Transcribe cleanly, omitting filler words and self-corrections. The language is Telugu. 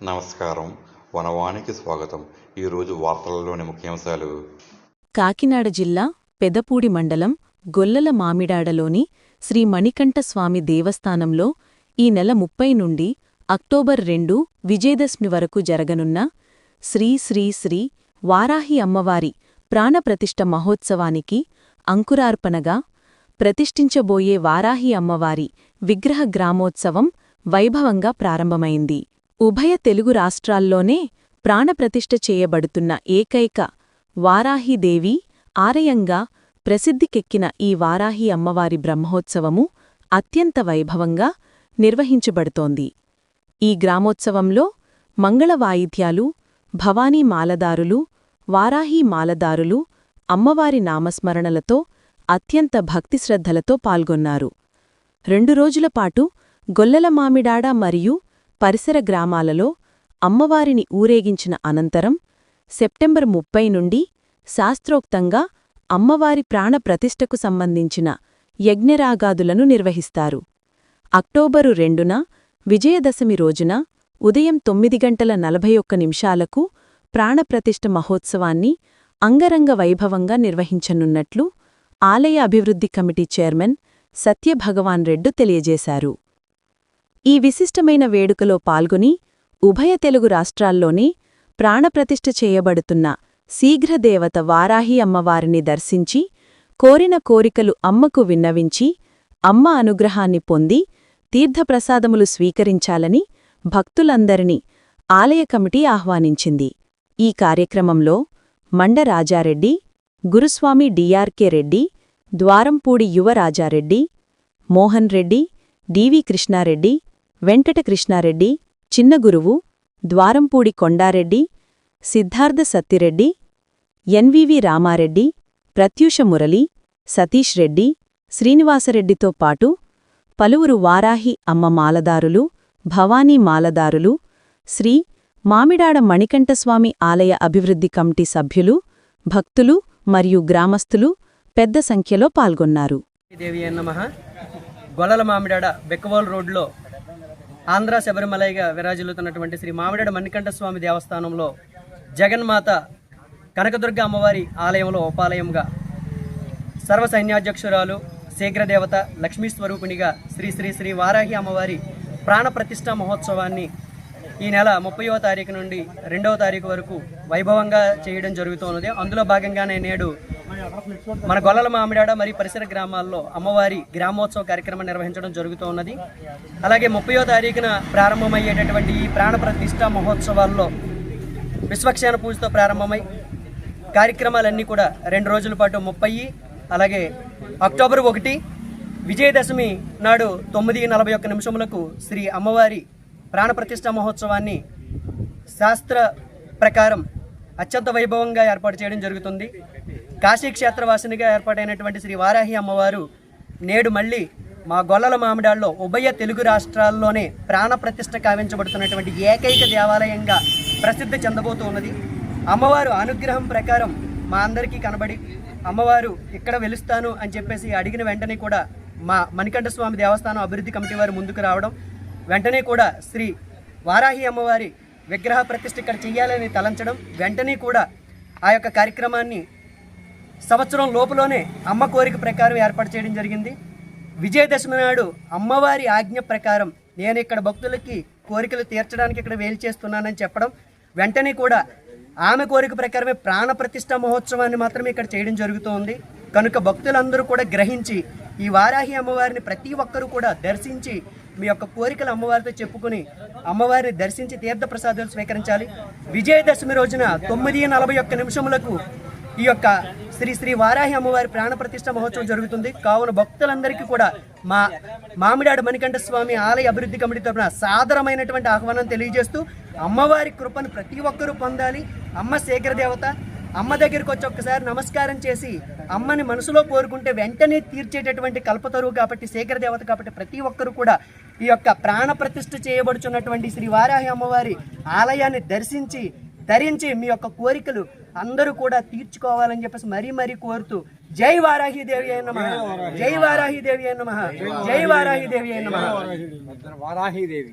నమస్కారం. వనవానికి స్వాగతం. ఈరోజు వార్తలలోని ముఖ్యాంశాలు. కాకినాడ జిల్లా పెదపూడి మండలం గొల్లల మామిడాడలోని శ్రీ మణికంఠస్వామి దేవస్థానంలో ఈ నెల 30 నుండి అక్టోబర్ 2 విజయదశమి వరకు జరగనున్న శ్రీ శ్రీ శ్రీ వారాహి అమ్మవారి ప్రాణప్రతిష్ఠ మహోత్సవానికి అంకురార్పణగా ప్రతిష్ఠించబోయే వారాహి అమ్మవారి విగ్రహ గ్రామోత్సవం వైభవంగా ప్రారంభమైంది. ఉభయ తెలుగు రాష్ట్రాల్లోనే ప్రాణప్రతిష్ఠ చేయబడుతున్న ఏకైక వారాహిదేవి ఆలయంగా ప్రసిద్ధికెక్కిన ఈ వారాహి అమ్మవారి బ్రహ్మోత్సవము అత్యంత వైభవంగా నిర్వహించబడుతోంది. ఈ గ్రామోత్సవంలో మంగళ వాయిద్యాలు, భవానీ మాలదారులు, వారాహి మాలదారులు అమ్మవారి నామస్మరణలతో అత్యంత భక్తిశ్రద్ధలతో పాల్గొన్నారు. 2 రోజులపాటు గొల్లల మామిడాడ మరియు పరిసర గ్రామాలలో అమ్మవారిని ఊరేగించిన అనంతరం సెప్టెంబర్ 30 నుండి శాస్త్రోక్తంగా అమ్మవారి ప్రాణప్రతిష్ఠకు సంబంధించిన యజ్ఞరాగాదులను నిర్వహిస్తారు. అక్టోబరు 2న విజయదశమి రోజున ఉదయం 9:41 ప్రాణప్రతిష్ఠ మహోత్సవాన్ని అంగరంగ వైభవంగా నిర్వహించనున్నట్లు ఆలయ అభివృద్ధి కమిటీ చైర్మన్ సత్యభగవాన్ రెడ్డి తెలియజేశారు. ఈ విశిష్టమైన వేడుకలో పాల్గొని ఉభయ తెలుగు రాష్ట్రాల్లోనే ప్రాణప్రతిష్ఠ చేయబడుతున్న శీఘ్రదేవత వారాహి అమ్మవారిని దర్శించి కోరిన కోరికలు అమ్మకు విన్నవించి అమ్మ అనుగ్రహాన్ని పొంది తీర్థప్రసాదములు స్వీకరించాలని భక్తులందరినీ ఆలయ కమిటీ ఆహ్వానించింది. ఈ కార్యక్రమంలో మండ రాజారెడ్డి, గురుస్వామి డిఆర్కే రెడ్డి, ద్వారంపూడి యువరాజారెడ్డి, మోహన్ రెడ్డి, డివి కృష్ణారెడ్డి, వెంకట కృష్ణారెడ్డి, చిన్నగురువు, ద్వారంపూడి కొండారెడ్డి, సిద్ధార్థ సత్తిరెడ్డి, ఎన్వివి రామారెడ్డి, ప్రత్యూష మురళి, సతీష్ రెడ్డి, శ్రీనివాసరెడ్డితో పాటు పలువురు వారాహి అమ్మ మాలదారులు, భవానీ మాలదారులు, శ్రీ మామిడాడ మణికంఠస్వామి ఆలయ అభివృద్ధి కమిటీ సభ్యులు, భక్తులు మరియు గ్రామస్తులు పెద్ద సంఖ్యలో పాల్గొన్నారు. గొల్లల మామిడాడ బెక్కవోలు రోడ్లో ఆంధ్ర శబరిమలైగా విరాజిల్లుతున్నటువంటి శ్రీ మామిడాడ మణికంఠస్వామి దేవస్థానంలో జగన్మాత కనకదుర్గ అమ్మవారి ఆలయంలో ఉపాలయంగా సర్వసైన్యాధ్యక్షురాలు శీఘ్రదేవత లక్ష్మీస్వరూపిణిగా శ్రీ శ్రీ శ్రీ వారాహి అమ్మవారి ప్రాణప్రతిష్ఠా మహోత్సవాన్ని ఈ నెల 30వ తారీఖు నుండి 2వ తారీఖు వరకు వైభవంగా చేయడం జరుగుతున్నది. అందులో భాగంగానే నేడు మన గొల్లల మామిడాడ మరియు పరిసర గ్రామాల్లో అమ్మవారి గ్రామోత్సవ కార్యక్రమం నిర్వహించడం జరుగుతున్నది. అలాగే 30వ తారీఖున ప్రారంభమయ్యేటటువంటి ఈ ప్రాణప్రతిష్ఠా మహోత్సవాల్లో విశ్వక్షేణ పూజతో ప్రారంభమై కార్యక్రమాలన్నీ కూడా 2 రోజుల పాటు 30, అలాగే అక్టోబర్ 1 విజయదశమి నాడు 9:41 శ్రీ అమ్మవారి ప్రాణప్రతిష్ఠా మహోత్సవాన్ని శాస్త్ర ప్రకారం అత్యంత వైభవంగా ఏర్పాటు చేయడం జరుగుతుంది. కాశీక్షేత్రవాసినిగా ఏర్పాటైనటువంటి శ్రీ వారాహి అమ్మవారు నేడు మళ్ళీ మా గొల్లల మామిడాల్లో ఉభయ తెలుగు రాష్ట్రాల్లోనే ప్రాణప్రతిష్ఠ కావించబడుతున్నటువంటి ఏకైక దేవాలయంగా ప్రసిద్ధి చెందబోతూ ఉన్నది. అమ్మవారు అనుగ్రహం ప్రకారం మా అందరికీ కనబడి అమ్మవారు ఇక్కడ వెలుస్తాను అని చెప్పేసి అడిగిన వెంటనే కూడా మా మణికంఠస్వామి దేవస్థానం అభివృద్ధి కమిటీ వారు ముందుకు రావడం, వెంటనే కూడా శ్రీ వారాహి అమ్మవారి విగ్రహ ప్రతిష్ఠ ఇక్కడ చెయ్యాలని తలంచడం, వెంటనే కూడా ఆ యొక్క కార్యక్రమాన్ని సంవత్సరం లోపులోనే అమ్మ కోరిక ప్రకారం ఏర్పాటు చేయడం జరిగింది. విజయదశమి నాడు అమ్మవారి ఆజ్ఞ ప్రకారం నేను ఇక్కడ భక్తులకి కోరికలు తీర్చడానికి ఇక్కడ వేలు చేస్తున్నానని చెప్పడం, వెంటనే కూడా ఆమె కోరిక ప్రకారమే ప్రాణప్రతిష్ఠా మహోత్సవాన్ని మాత్రమే ఇక్కడ చేయడం జరుగుతోంది. కనుక భక్తులందరూ కూడా గ్రహించి ఈ వారాహి అమ్మవారిని ప్రతి ఒక్కరూ కూడా దర్శించి మీ యొక్క కోరికలు అమ్మవారితో చెప్పుకుని అమ్మవారిని దర్శించి తీర్థప్రసాదాలు స్వీకరించాలి. విజయదశమి రోజున 9:41 ఈ యొక్క శ్రీ శ్రీ వారాహి అమ్మవారి ప్రాణప్రతిష్ఠ మహోత్సవం జరుగుతుంది. కావున భక్తులందరికీ కూడా మా మామిడాడ మణికంఠస్వామి ఆలయ అభివృద్ధి కమిటీ తరఫున సాదరమైనటువంటి ఆహ్వానం తెలియజేస్తూ అమ్మవారి కృపను ప్రతి ఒక్కరూ పొందాలి. అమ్మ శీఘ్రదేవత, అమ్మ దగ్గరికి వచ్చి ఒక్కసారి నమస్కారం చేసి అమ్మని మనసులో కోరుకుంటే వెంటనే తీర్చేటటువంటి కల్పతరువు కాబట్టి, శీఘ్రదేవత కాబట్టి ప్రతి ఒక్కరూ కూడా ఈ యొక్క ప్రాణప్రతిష్ఠ చేయబడుచున్నటువంటి శ్రీ వారాహి అమ్మవారి ఆలయాన్ని దర్శించి ధరించి మీ యొక్క కోరికలు అందరూ కూడా తీర్చుకోవాలని చెప్పేసి మరీ కోరుతూ జై వారాహి దేవి అయిన నమః, జై వారాహి దేవి అయిన నమః, జై వారాహి దేవి అయిన నమః. వారాహి దేవి.